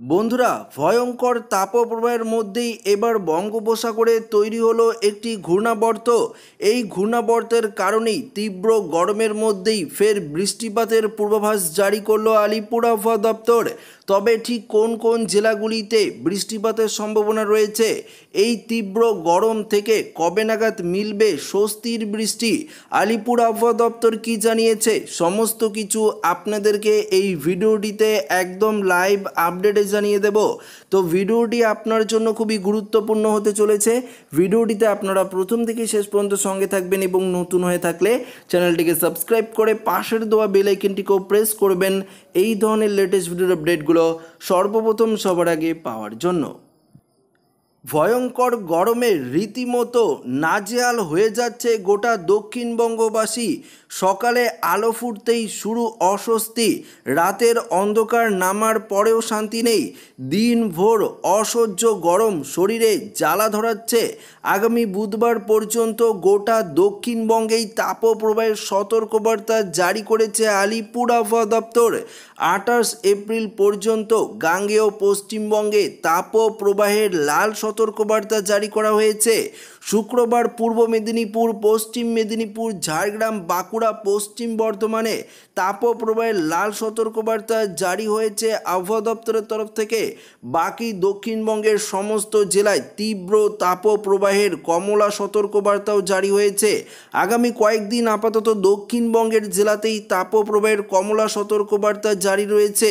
বন্ধুরা, ভয়ঙ্কর তাপপ্রবাহের মধ্যেই এবার বঙ্গোপসাগরে তৈরি হলো একটি ঘূর্ণাবর্ত। এই ঘূর্ণাবর্তের কারণেই তীব্র গরমের মধ্যেই ফের বৃষ্টিপাতের পূর্বাভাস জারি করলো আলিপুর আবহাওয়া দপ্তর। তবে ঠিক কোন কোন জেলাগুলিতে বৃষ্টিপাতের সম্ভাবনা রয়েছে, এই তীব্র গরম থেকে কবে নাগাদ মিলবে স্বস্তির বৃষ্টি, আলিপুর আবহাওয়া দপ্তর কি জানিয়েছে, সমস্ত কিছু আপনাদেরকে এই ভিডিওটিতে একদম লাইভ আপডেটে জানিয়ে দেব। তো ভিডিওটি আপনার জন্য খুবই গুরুত্বপূর্ণ হতে চলেছে। ভিডিওটিতে আপনারা প্রথম থেকে শেষ পর্যন্ত সঙ্গে থাকবেন এবং নতুন হয়ে থাকলে চ্যানেলটিকে সাবস্ক্রাইব করে পাশের দেওয়া বেল আইকনটিকেও প্রেস করবেন এই ধরনের লেটেস্ট ভিডিওর আপডেটগুলো সর্বপ্রথম সবার আগে পাওয়ার জন্য। ভয়ঙ্কর গরমে রীতিমতো নাজেহাল হয়ে যাচ্ছে গোটা দক্ষিণবঙ্গবাসী। সকালে আলো ফুটতেই শুরু অস্বস্তি, রাতের অন্ধকার নামার পরেও শান্তি নেই, দিনভর অসহ্য গরম শরীরে জ্বালা ধরাচ্ছে। আগামী বুধবার পর্যন্ত গোটা দক্ষিণবঙ্গেই তাপপ্রবাহের সতর্কবার্তা জারি করেছে আলিপুর আবহাওয়া দপ্তর। 28 এপ্রিল পর্যন্ত গাঙ্গেয় পশ্চিমবঙ্গে তাপপ্রবাহের লাল সতর্কবার্তা জারি করা হয়েছে। শুক্রবার পূর্ব মেদিনীপুর, পশ্চিম মেদিনীপুর, ঝাড়গ্রাম, বাঁকুড়া, পশ্চিম বর্ধমানে তাপপ্রবাহের লাল সতর্কবার্তা জারি হয়েছে আবহাওয়া দপ্তরের তরফ থেকে। বাকি দক্ষিণবঙ্গের সমস্ত জেলায় তীব্র তাপপ্রবাহের কমলা সতর্কবার্তাও জারি হয়েছে। আগামী কয়েকদিন আপাতত দক্ষিণবঙ্গের জেলাতেই তাপপ্রবাহের কমলা সতর্কবার্তা জারি রয়েছে।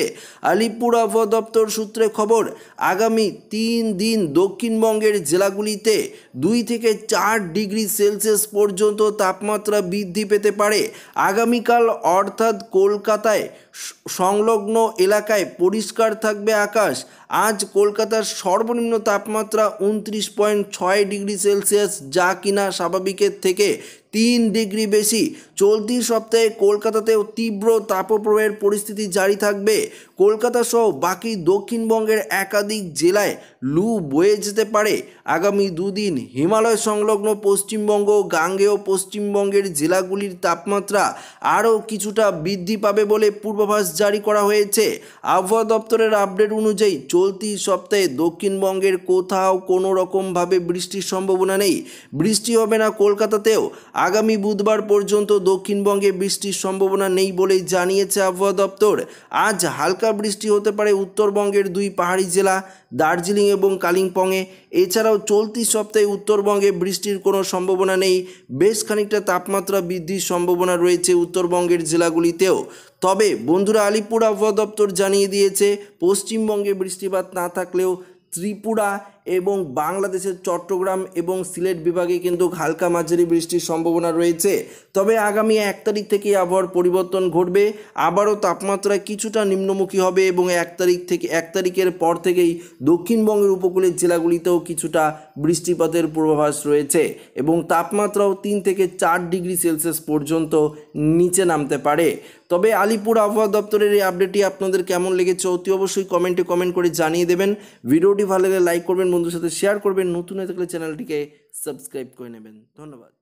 আলিপুর আবহাওয়া দপ্তর সূত্রে খবর, আগামী 3 দিন দক্ষিণবঙ্গের জেলাগুলিতে 2 থেকে 4 ডিগ্রি সেলসিয়াস পর্যন্ত তাপমাত্রা বৃদ্ধি পেতে পারে। আগামীকাল অর্থাৎ কলকাতায় সংলগ্ন এলাকায় পরিষ্কার থাকবে আকাশ। আজ কলকাতার সর্বনিম্ন তাপমাত্রা 29.6 ডিগ্রি সেলসিয়াস, যা কিনা স্বাভাবিকের থেকে 3 ডিগ্রি বেশি। চলতি সপ্তাহে কলকাতাতেও তীব্র তাপপ্রবাহের পরিস্থিতি জারি থাকবে। কলকাতা সহ বাকি দক্ষিণবঙ্গের একাধিক জেলায় লু বয়ে যেতে পারে। আগামী 2 দিন হিমালয় সংলগ্ন পশ্চিমবঙ্গ, গাঙ্গেয় পশ্চিমবঙ্গের জেলাগুলির তাপমাত্রা আরও কিছুটা বৃদ্ধি পাবে বলে পূর্বাভাস জারি করা হয়েছে। আবহাওয়া দপ্তরের আপডেট অনুযায়ী চলতি সপ্তাহে দক্ষিণবঙ্গের কোথাও কোনো রকমভাবে বৃষ্টির সম্ভাবনা নেই। বৃষ্টি হবে না কলকাতাতেও। আগামী বুধবার পর্যন্ত দক্ষিণবঙ্গে বৃষ্টির সম্ভাবনা নেই বলেই জানিয়েছে আবহাওয়া দপ্তর। আজ হালকা বৃষ্টি হতে পারে উত্তরবঙ্গের 2 পাহাড়ি জেলা দার্জিলিং এবং কালিম্পংয়ে। এছাড়াও চলতি সপ্তাহে উত্তরবঙ্গে বৃষ্টির কোনো সম্ভাবনা নেই। বেশ খানিকটা তাপমাত্রা বৃদ্ধির সম্ভাবনা রয়েছে উত্তরবঙ্গের জেলাগুলিতেও। তবে বন্ধুরা, আলিপুর আবহাওয়া দপ্তর জানিয়ে দিয়েছে, পশ্চিমবঙ্গে বৃষ্টিপাত না থাকলেও ত্রিপুরা এবং বাংলাদেশের চট্টগ্রাম এবং সিলেট বিভাগে কিন্তু হালকা মাঝারি বৃষ্টির সম্ভাবনা রয়েছে। তবে আগামী 1 তারিখ থেকেই আবহাওয়ার পরিবর্তন ঘটবে। আবারও তাপমাত্রা কিছুটা নিম্নমুখী হবে এবং 1 তারিখের পর থেকেই দক্ষিণবঙ্গের উপকূলের জেলাগুলিতেও কিছুটা বৃষ্টিপাতের পূর্বাভাস রয়েছে এবং তাপমাত্রাও 3 থেকে 4 ডিগ্রি সেলসিয়াস পর্যন্ত নিচে নামতে পারে। তবে আলিপুর আবহাওয়া দপ্তরের এই আপডেটটি আপনাদের কেমন লেগেছে অতি অবশ্যই কমেন্ট করে জানিয়ে দেবেন। ভিডিওটি ভালো লাগলে লাইক করবেন, বন্ধুর সাথে শেয়ার করবেন, নতুন হয়ে থাকলে চ্যানেলটিকে সাবস্ক্রাইব করে নেবেন। ধন্যবাদ।